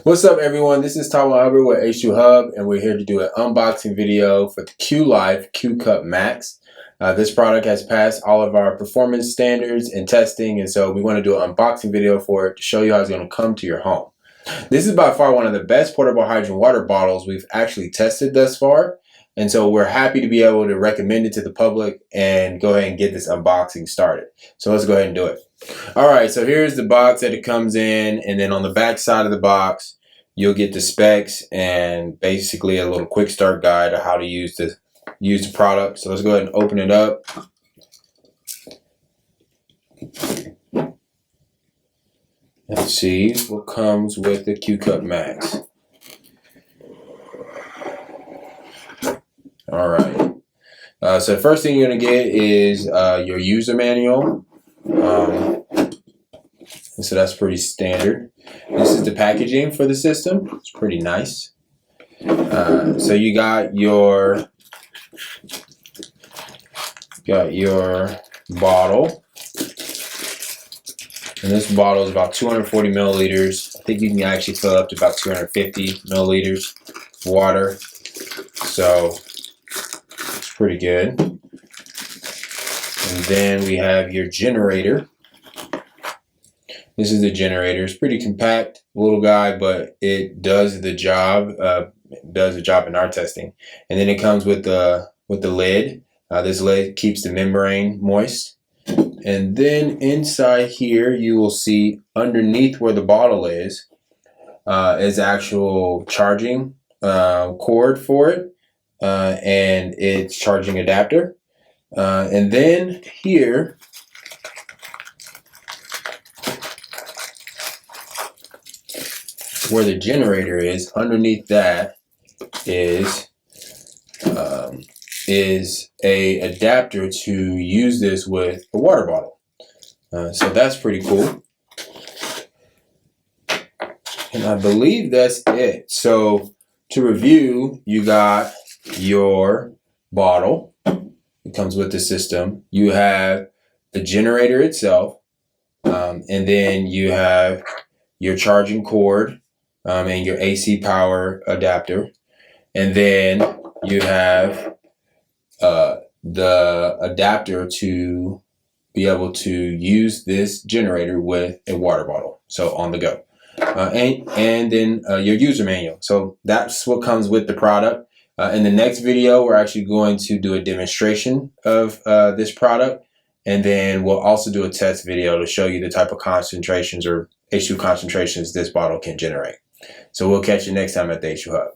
What's up, everyone? This is Tywon with H2Hubb, and we're here to do an unboxing video for the Q-Life Q-Cup Max. This product has passed all of our performance standards and testing, and so we want to do an unboxing video for it to show you how it's going to come to your home. This is by far one of the best portable hydrogen water bottles we've actually tested thus far, and so we're happy to be able to recommend it to the public and go ahead and get this unboxing started. So let's go ahead and do it. All right, so here's the box that it comes in, and then on the back side of the box you'll get the specs and basically a little quick start guide of how to use the product. So let's go ahead and open it up. Let's see what comes with the Q-Cup Max. All right. So the first thing you're going to get is your user manual. So that's pretty standard. This is the packaging for the system. It's pretty nice. So you got your bottle. And this bottle is about 240 milliliters. I think you can actually fill up to about 250 milliliters of water. So it's pretty good. And then we have your generator. This is the generator. It's pretty compact, little guy, but it does the job. In our testing. And then it comes with the lid. This lid keeps the membrane moist. And then inside here, you will see underneath where the bottle is actual charging cord for it, and its charging adapter. And then here, where the generator is, underneath that is a adapter to use this with a water bottle. So that's pretty cool. And I believe that's it. So to review, you got your bottle. It comes with the system. You have the generator itself, and then you have your charging cord, and your AC power adapter, and then you have the adapter to be able to use this generator with a water bottle, so on the go, and then your user manual. So that's what comes with the product. In the next video, we're actually going to do a demonstration of this product, and then we'll also do a test video to show you the type of concentrations or H2 concentrations this bottle can generate. So we'll catch you next time at the H2Hubb.